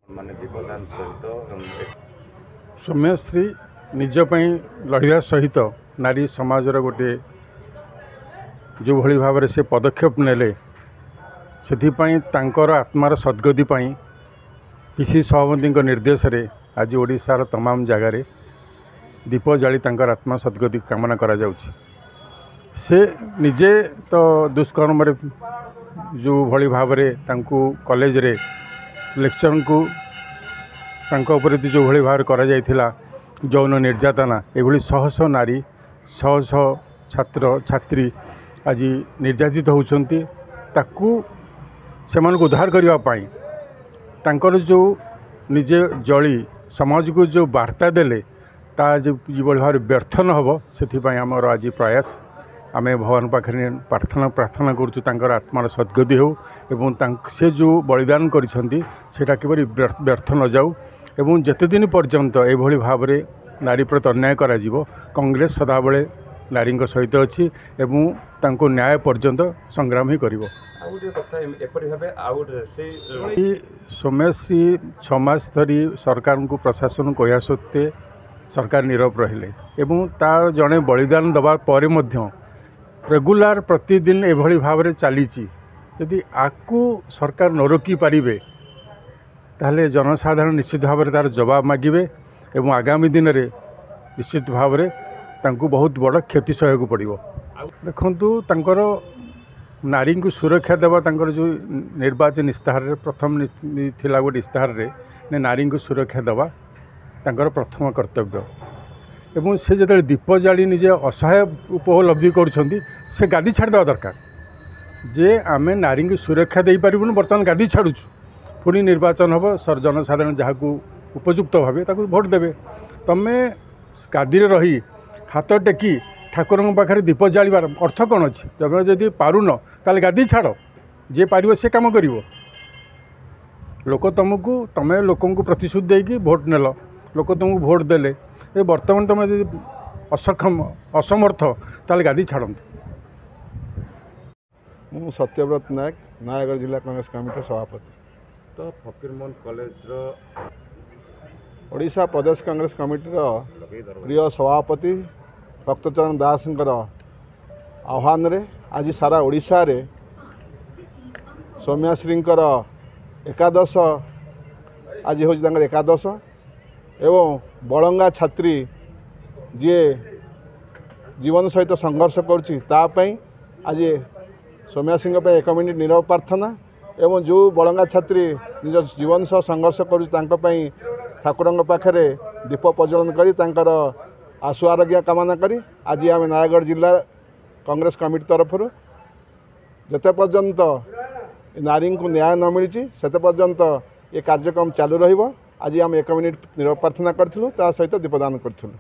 माने दीपदान सहित सौम्यश्री निजपाई लड़िया सहित नारी समाजर गोटे जो भली भाव से पदक्षेप नेले से आत्मार सद्गति पीसी सभापति निर्देश रे आज ओडिशार तमाम जगार दीप जाली तांकर आत्मा सद्गति कामना करा जाउछि। से निजे तो दुष्कर्म जो भली भाव कॉलेज रे लेक्चर को जो भली भाव करा जाइथिला यौन निर्यातना एभली शह शह नारी शह शह छात्र छात्री आज निर्यातित होउछंती ताकू सेमानकु उद्धार करिवा पाई तांकर जो निजे जली समाज को जो वार्ता देले ता जो भाव व्यर्थ न हो से आमर आज प्रयास आमे भगवान पाखे प्रार्थना करुचु तांकर आत्मार सद्गति हो एवं से जो बलिदान करिसेंती सेटा किबरि व्यर्थ न जाऊ एवं जेते दिन पर्यंत एभली भाव नारी प्रति अन्याय करा जीवो कांग्रेस सदाबले नारी सहित अच्छी एवं तांको न्याय पर्यंत संग्राम ही करिवो। सौम्यश्री 6 मास धरी सरकार को प्रशासन कहया सत्वे सरकार नीरव रहिले एवं ता जड़े बलिदान दबा परे मध्य रेगुलार प्रतिदिन एभली भाव चलीची यदि आकू सरकार न रोकी पारिबे ताहले जनसाधारण निश्चित भाव तार जवाब मागिबे एवं आगामी दिन में निश्चित भाव तांको बहुत बड़ क्षति सहयोग पड़ो। देखंतु तांकर नारी को सुरक्षा देवा तांकर जो निर्वाचन इस्ताहार प्रथम थिला गोटे इस्ताहार रे नारी को सुरक्षा देवा तांकर प्रथम कर्तव्य एवं से जो दीप जाली निजे असहाय उपलब्धि करुँच से गादी छाड़देवा दरकार जे आमे नारी को सुरक्षा दे पारूँ बर्तमान गादी छाड़ुछु पुणी निर्वाचन हम जनसाधारण जहाँ उपयुक्त भावे ताकू भोट देवे तमें गादी रही हाथ टेकी ठाकुर पाखे दीप जालिबार अर्थ कौन अच्छी तमें जदि पारुन ताले गादी छाड़ जे पार से कम कर लोक तुमको तमें लोक प्रतिश्रुति देकी भोट नेल लोक तुमको भोट देले ये बर्तमान तुम यदि असक्षम असमर्थ ताले गादी छाड़ते। मु सत्यव्रत नायक नयागढ़ जिला कांग्रेस कमिटी सभापति तो फकीरमोहन कॉलेज ओडिशा प्रदेश कांग्रेस कमिटी प्रिय सभापति भक्तचरण दास आह्वान रे आज सारा ओडिशा रे सौम्यश्री एकादश आज हूँ एकादश एवं बड़ंगा छात्री जी जीवन सहित संघर्ष करुँच आज सौम्यश्री एक मिनिट नीरव प्रार्थना एवं जो बड़ंगा छात्री निज जीवन सह संघर्ष करुँच ठाकुर पाखे दीप प्रज्वलन कर आशु आरोग्य कामना करी आज आम नयागढ़ जिला कांग्रेस कमिटी तरफ जिते पर्यंत नारी को न्याय न मिली से पर्यंत ये कार्यक्रम चालू रही। आज आम 1 मिनिट नीरव प्रार्थना करूँ सहित दीपदान करूँ।